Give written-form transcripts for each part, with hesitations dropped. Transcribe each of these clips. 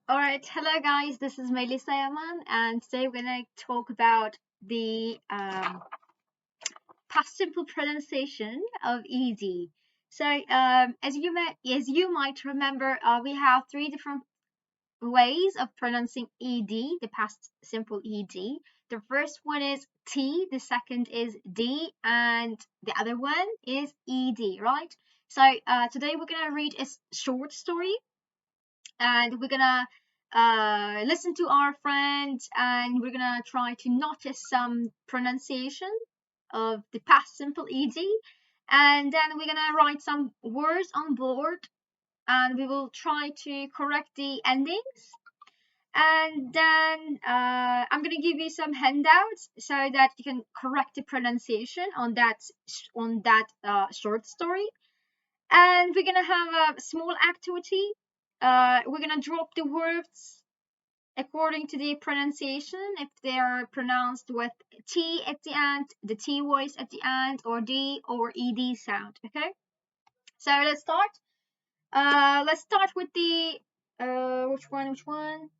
Alright, hello guys, this is Melissa Yaman, and today we're going to talk about the past simple pronunciation of ed. So, as you might remember, we have three different ways of pronouncing ed, the past simple ed. The first one is t, the second is d, and the other one is ed, right? So, today we're going to read a short story, and we're gonna listen to our friends, and we're gonna try to notice some pronunciation of the past simple ed, and then we're gonna write some words on board, and we will try to correct the endings, and then I'm gonna give you some handouts so that you can correct the pronunciation on that short story, and we're gonna have a small activity. We're gonna drop the words according to the pronunciation, if they are pronounced with T at the end, the T voice at the end, or D or ED sound. Okay, so let's start. Let's start with the which one? Which one?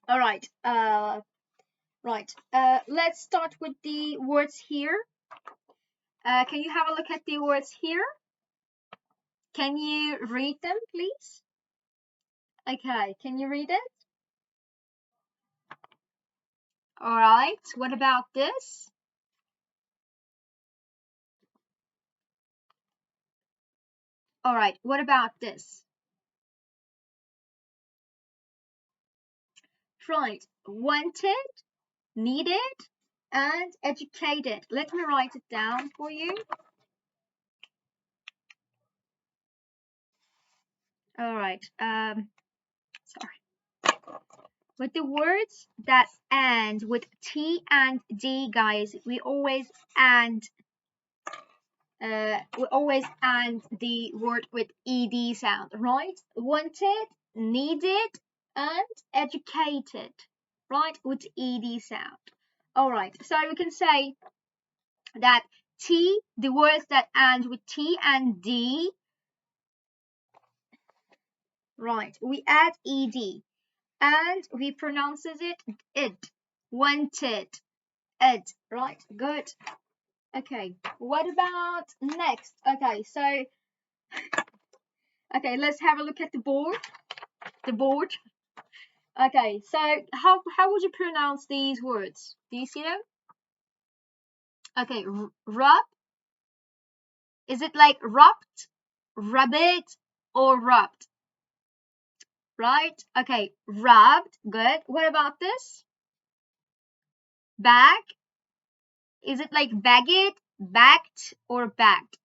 All right. Right. Let's start with the words here. Can you have a look at the words here? Can you read them, please? Okay. Can you read it? All right. What about this? All right. What about this? Right. Wanted, needed, and educated. Let me write it down for you. All right. Sorry. With the words that end with T and D, guys, we always end the word with ed sound, right? Wanted, needed, and educated, right? With ed sound. All right. So we can say that the words that end with T and D, right, we add ed, and we pronounce it, wanted, it, right? Good. Okay, what about next? Okay, let's have a look at the board. Okay, so how would you pronounce these words? Do you see them? Okay, rub. Is it like rubbed, rubbed, or rubbed? Right? Okay, rubbed. Good. What about this? Bag. Is it like bagged, bagged, or bagged?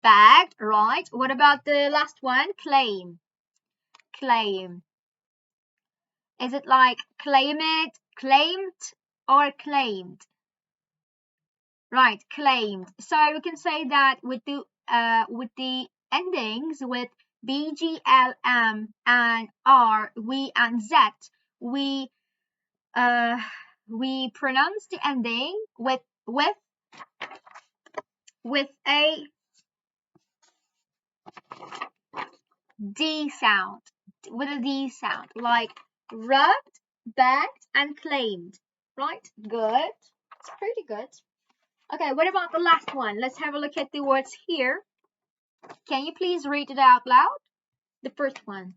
Bagged. Right. What about the last one? Claim. Claim. Is it like claim it, claimed, or claimed? Right, claimed. So we can say that with the endings with B, G, L, M, and R, we, and Z, we uh we pronounce the ending with a D sound, like rubbed, bagged, and claimed. Right? Good. It's pretty good. Okay, what about the last one? Let's have a look at the words here. Can you please read it out loud? The first one.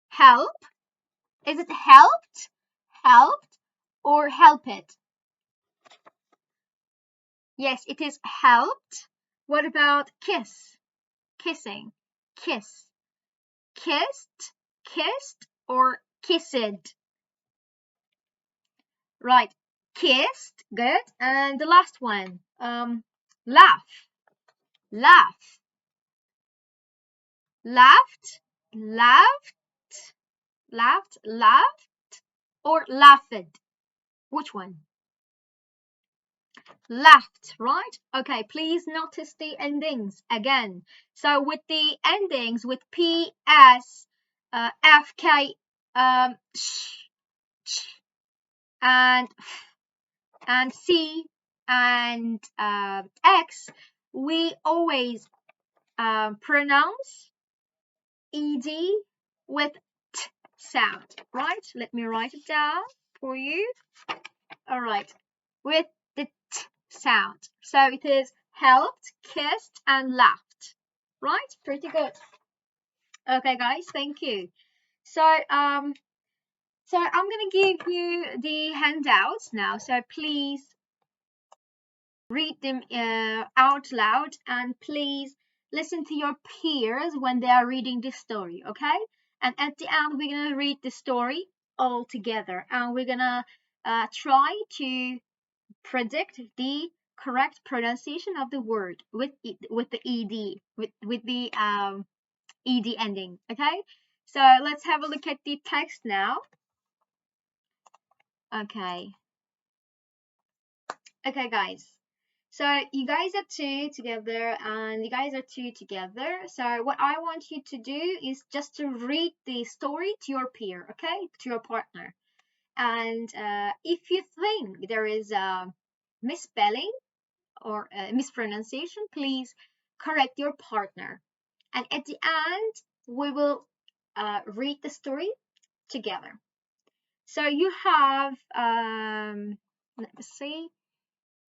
Help. Is it helped, helped, or help it? Yes, it is helped. What about kiss? Kissing. Kiss. Kissed, kissed, or kissed? Right. Kissed. Good. And the last one. Laugh. Laugh. Laughed. Laughed. Laughed. Laughed. Or laughed? Which one? Laughed, right? Okay, please notice the endings again. So with the endings with P, S, F, K, sh, and C, and X, we always pronounce ed with t sound, right? Let me write it down for you. All right, with the t sound. So it is helped, kissed, and laughed, right? Pretty good. Okay, guys, thank you. So I'm gonna give you the handouts now. So please read them out loud, and please listen to your peers when they are reading the story, okay? And at the end, we're gonna read the story all together, and we're gonna try to predict the correct pronunciation of the word with the ed, with the ed ending, okay? So let's have a look at the text now. Okay, guys. So you guys are two together, and you guys are two together. So what I want you to do is just to read the story to your peer, okay, to your partner. And if you think there is a misspelling or a mispronunciation, please correct your partner. And at the end, we will read the story together. So you have, let me see,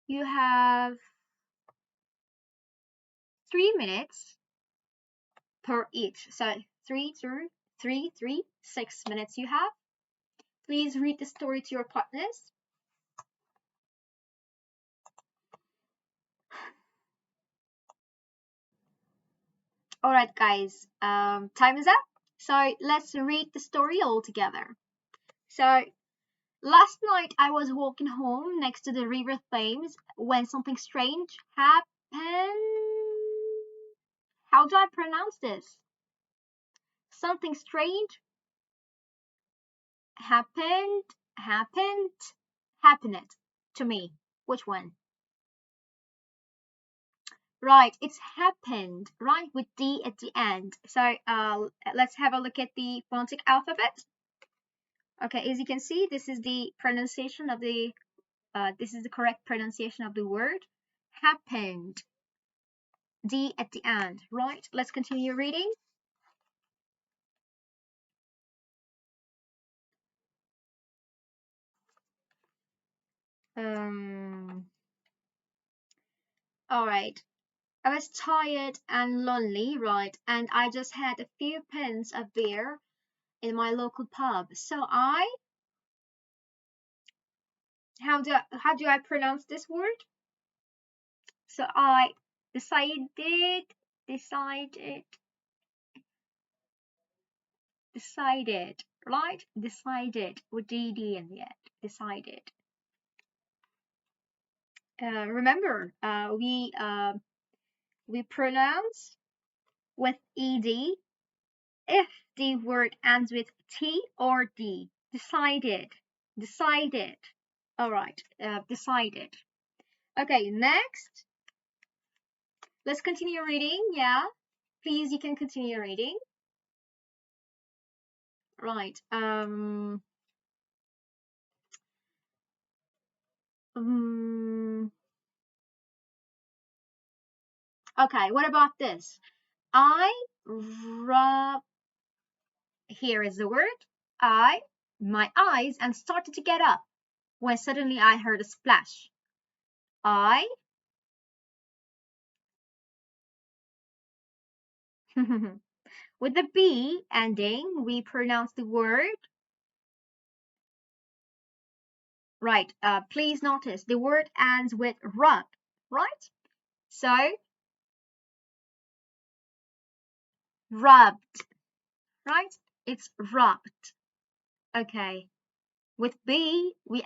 you have 3 minutes per each. So 6 minutes you have. Please read the story to your partners. All right, guys, time is up. So let's read the story all together. So last night I was walking home next to the river Thames when something strange happened. How do I pronounce this? Something strange happened to me. Which one? Right, it's happened, right, with D at the end. So let's have a look at the phonetic alphabet. Okay, as you can see, this is the pronunciation of the, this is the correct pronunciation of the word. Happened. D at the end, right? Let's continue reading. All right. I was tired and lonely, right? And I just had a few pints of beer in my local pub. So how do I pronounce this word? So I decided, right? Decided with DD in the end. Decided. Remember, we pronounce with ed if the word ends with t or d. Decided. All right, decided. Okay, next. Let's continue reading. Yeah, please, you can continue reading. Right. Okay, what about this? I rub. Here is the word. My eyes, and started to get up when suddenly I heard a splash. With the B ending, we pronounce the word. Right, please notice the word ends with rub, right? So, rubbed, right? It's rubbed. Okay. With B, we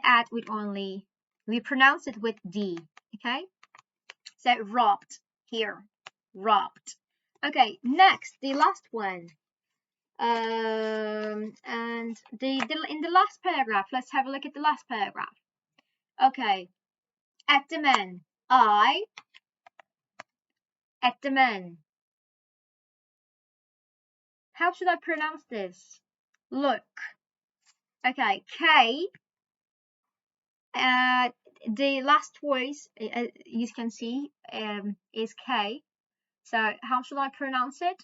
pronounce it with D, okay? So, rubbed here, rubbed. Okay, next, the last one. And in the last paragraph, let's have a look at the last paragraph. Okay, at the man, at the man. How should I pronounce this? Look. Okay, K. The last voice, you can see, is K. So how should I pronounce it?